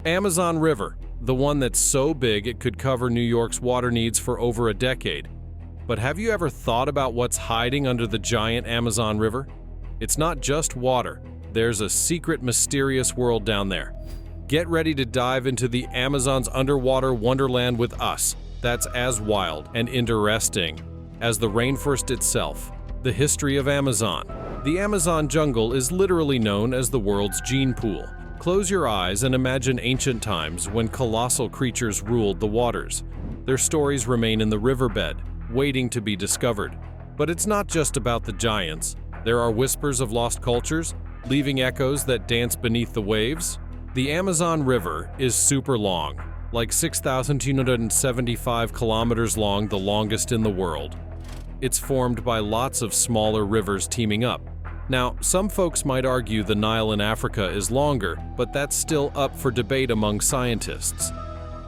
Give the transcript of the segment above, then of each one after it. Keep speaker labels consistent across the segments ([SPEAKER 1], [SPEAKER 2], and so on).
[SPEAKER 1] Amazon River, the one that's so big it could cover New York's water needs for over a decade. But have you ever thought about what's hiding under the giant Amazon River? It's not just water. There's a secret, mysterious world down there. Get ready to dive into the Amazon's underwater wonderland with us. That's as wild and interesting as the rainforest itself. The history of Amazon. The Amazon jungle is literally known as the world's gene pool. Close your eyes and imagine ancient times when colossal creatures ruled the waters. Their stories remain in the riverbed, waiting to be discovered. But it's not just about the giants. There are whispers of lost cultures, leaving echoes that dance beneath the waves. The Amazon River is super long, like 6,275 kilometers long, the longest in the world. It's formed by lots of smaller rivers teaming up. Now, some folks might argue the Nile in Africa is longer, but that's still up for debate among scientists.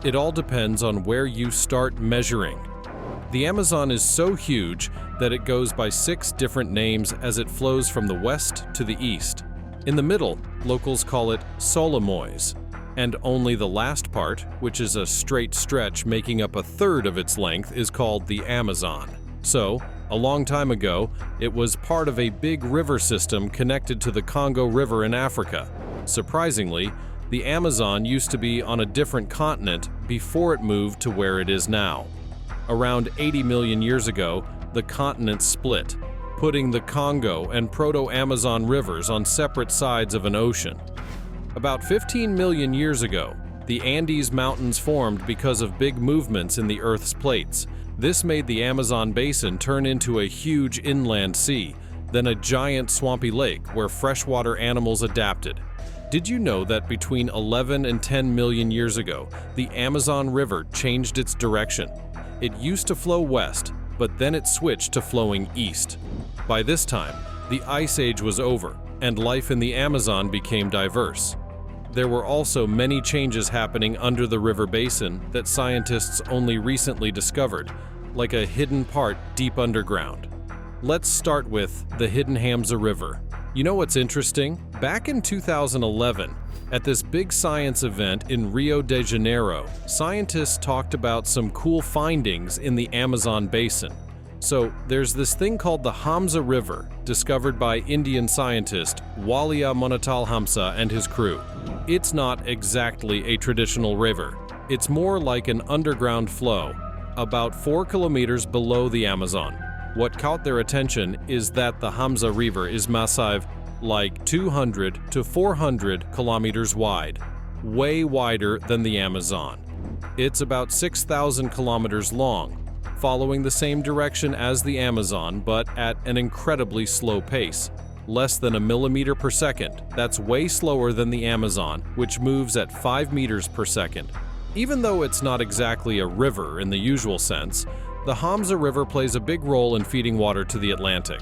[SPEAKER 1] It all depends on where you start measuring. The Amazon is so huge that it goes by 6 different names as it flows from the west to the east. In the middle, locals call it Solimois, and only the last part, which is a straight stretch making up a third of its length, is called the Amazon. So, a long time ago, it was part of a big river system connected to the Congo River in Africa. Surprisingly, the Amazon used to be on a different continent before it moved to where it is now. Around 80 million years ago, the continent split, putting the Congo and Proto-Amazon rivers on separate sides of an ocean. About 15 million years ago, the Andes Mountains formed because of big movements in the Earth's plates. This made the Amazon basin turn into a huge inland sea, then a giant swampy lake where freshwater animals adapted. Did you know that between 11 and 10 million years ago, the Amazon River changed its direction? It used to flow west, but then it switched to flowing east. By this time, the Ice Age was over, and life in the Amazon became diverse. There were also many changes happening under the river basin that scientists only recently discovered, like a hidden part deep underground. Let's start with the hidden Hamza River. You know what's interesting? Back in 2011, at this big science event in Rio de Janeiro, scientists talked about some cool findings in the Amazon basin. So there's this thing called the Hamza River, discovered by Indian scientist Walia Monatal Hamza and his crew. It's not exactly a traditional river. It's more like an underground flow, about 4 kilometers below the Amazon. What caught their attention is that the Hamza River is massive, like 200 to 400 kilometers wide, way wider than the Amazon. It's about 6,000 kilometers long, following the same direction as the Amazon, but at an incredibly slow pace, less than a millimeter per second. That's way slower than the Amazon, which moves at 5 meters per second. Even though it's not exactly a river in the usual sense, the Hamza River plays a big role in feeding water to the Atlantic.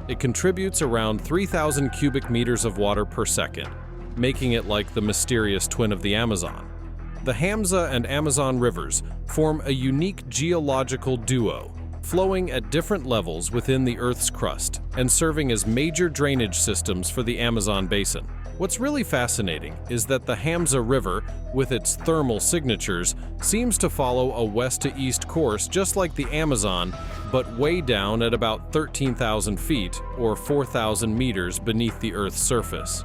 [SPEAKER 1] It contributes around 3,000 cubic meters of water per second, making it like the mysterious twin of the Amazon. The Hamza and Amazon rivers form a unique geological duo, flowing at different levels within the Earth's crust and serving as major drainage systems for the Amazon basin. What's really fascinating is that the Hamza River, with its thermal signatures, seems to follow a west-to-east course just like the Amazon, but way down at about 13,000 feet or 4,000 meters beneath the Earth's surface.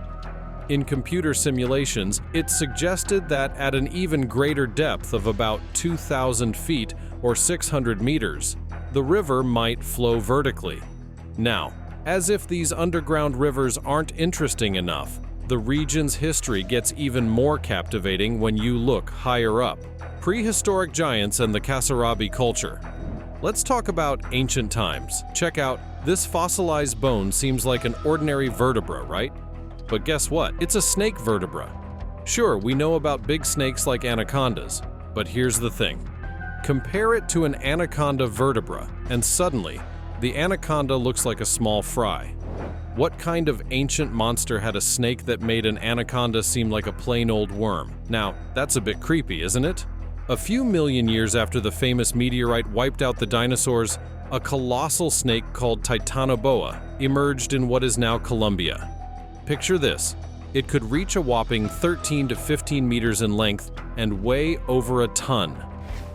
[SPEAKER 1] In computer simulations, it suggested that at an even greater depth of about 2,000 feet or 600 meters, the river might flow vertically. Now, as if these underground rivers aren't interesting enough, the region's history gets even more captivating when you look higher up. Prehistoric giants and the Kasarabi culture. Let's talk about ancient times. Check out, this fossilized bone seems like an ordinary vertebra, right? But guess what? It's a snake vertebra. Sure, we know about big snakes like anacondas, but here's the thing. Compare it to an anaconda vertebra, and suddenly, the anaconda looks like a small fry. What kind of ancient monster had a snake that made an anaconda seem like a plain old worm? Now, that's a bit creepy, isn't it? A few million years after the famous meteorite wiped out the dinosaurs, a colossal snake called Titanoboa emerged in what is now Colombia. Picture this. It could reach a whopping 13 to 15 meters in length and weigh over a ton.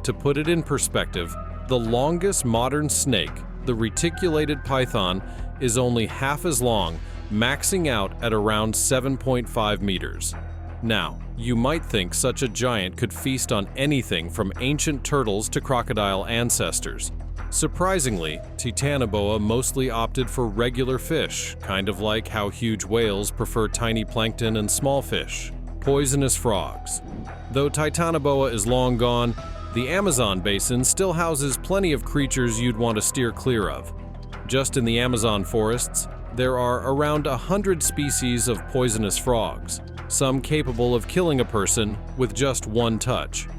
[SPEAKER 1] To put it in perspective, the longest modern snake, the reticulated python, is only half as long, maxing out at around 7.5 meters. Now, you might think such a giant could feast on anything from ancient turtles to crocodile ancestors. Surprisingly, Titanoboa mostly opted for regular fish, kind of like how huge whales prefer tiny plankton and small fish. Poisonous frogs. Though Titanoboa is long gone, the Amazon basin still houses plenty of creatures you'd want to steer clear of. Just in the Amazon forests, there are around 100 species of poisonous frogs, some capable of killing a person with just one touch.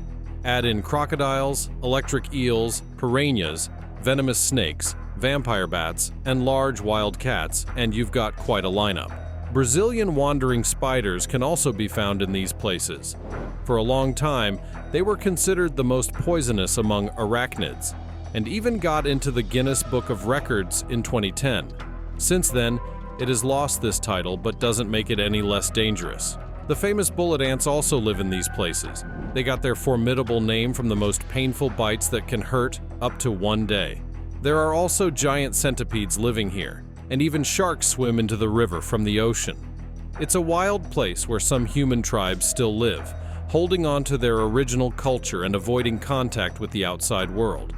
[SPEAKER 1] Add in crocodiles, electric eels, piranhas, venomous snakes, vampire bats, and large wild cats, and you've got quite a lineup. Brazilian wandering spiders can also be found in these places. For a long time, they were considered the most poisonous among arachnids, and even got into the Guinness Book of Records in 2010. Since then, it has lost this title but doesn't make it any less dangerous. The famous bullet ants also live in these places. They got their formidable name from the most painful bites that can hurt up to 1 day. There are also giant centipedes living here, and even sharks swim into the river from the ocean. It's a wild place where some human tribes still live, holding on to their original culture and avoiding contact with the outside world.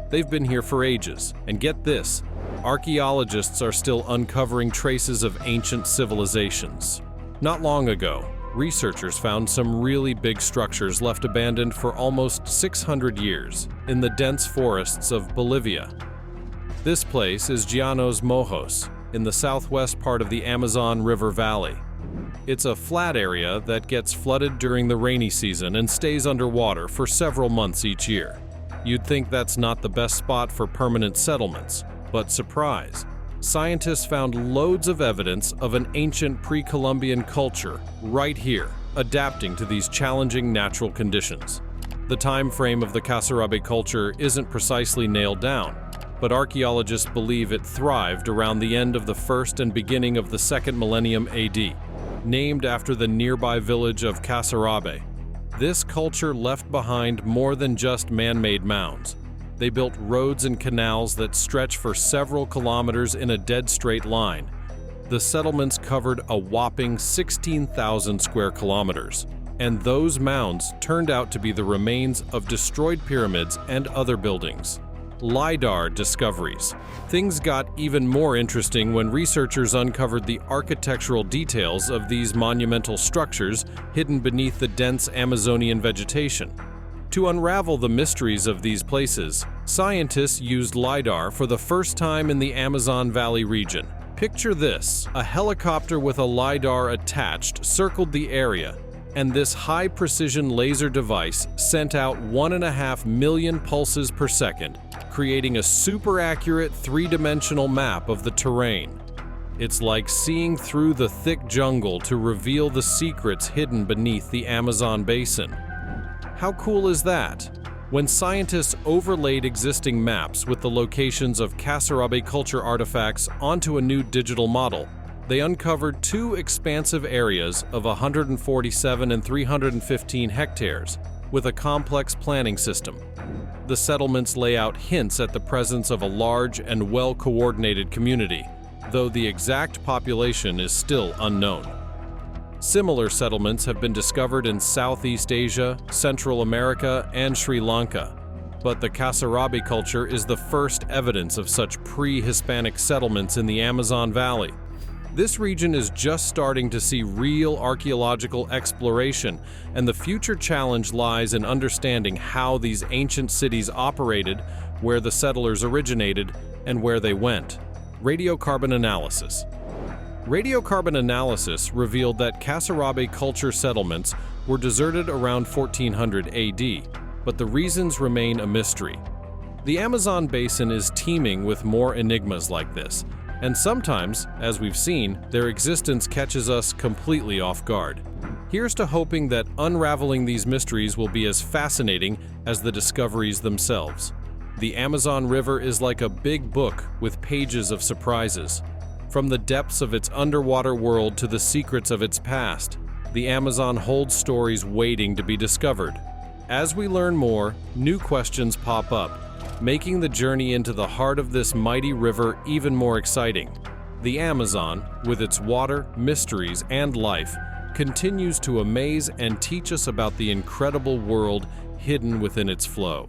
[SPEAKER 1] They've been here for ages, and get this, archaeologists are still uncovering traces of ancient civilizations. Not long ago, researchers found some really big structures left abandoned for almost 600 years in the dense forests of Bolivia. This place is Llanos Mojos, in the southwest part of the Amazon River Valley. It's a flat area that gets flooded during the rainy season and stays underwater for several months each year. You'd think that's not the best spot for permanent settlements, but surprise! Scientists found loads of evidence of an ancient pre-Columbian culture right here, adapting to these challenging natural conditions. The time frame of the Kasarabe culture isn't precisely nailed down, but archaeologists believe it thrived around the end of the first and beginning of the second millennium AD, named after the nearby village of Kasarabe. This culture left behind more than just man-made mounds. They built roads and canals that stretch for several kilometers in a dead straight line. The settlements covered a whopping 16,000 square kilometers, and those mounds turned out to be the remains of destroyed pyramids and other buildings. LiDAR discoveries. Things got even more interesting when researchers uncovered the architectural details of these monumental structures hidden beneath the dense Amazonian vegetation. To unravel the mysteries of these places, scientists used LiDAR for the first time in the Amazon Valley region. Picture this: a helicopter with a LiDAR attached circled the area, and this high-precision laser device sent out 1.5 million pulses per second, creating a super-accurate three-dimensional map of the terrain. It's like seeing through the thick jungle to reveal the secrets hidden beneath the Amazon basin. How cool is that? When scientists overlaid existing maps with the locations of Kasarabe culture artifacts onto a new digital model, they uncovered two expansive areas of 147 and 315 hectares with a complex planning system. The settlements lay out hints at the presence of a large and well-coordinated community, though the exact population is still unknown. Similar settlements have been discovered in Southeast Asia, Central America, and Sri Lanka, but the Kasarabe culture is the first evidence of such pre-Hispanic settlements in the Amazon Valley. This region is just starting to see real archaeological exploration, and the future challenge lies in understanding how these ancient cities operated, where the settlers originated, and where they went. Radiocarbon analysis. Radiocarbon analysis revealed that Kasarabe culture settlements were deserted around 1400 AD, but the reasons remain a mystery. The Amazon basin is teeming with more enigmas like this, and sometimes, as we've seen, their existence catches us completely off guard. Here's to hoping that unraveling these mysteries will be as fascinating as the discoveries themselves. The Amazon River is like a big book with pages of surprises. From the depths of its underwater world to the secrets of its past, the Amazon holds stories waiting to be discovered. As we learn more, new questions pop up, making the journey into the heart of this mighty river even more exciting. The Amazon, with its water, mysteries, and life, continues to amaze and teach us about the incredible world hidden within its flow.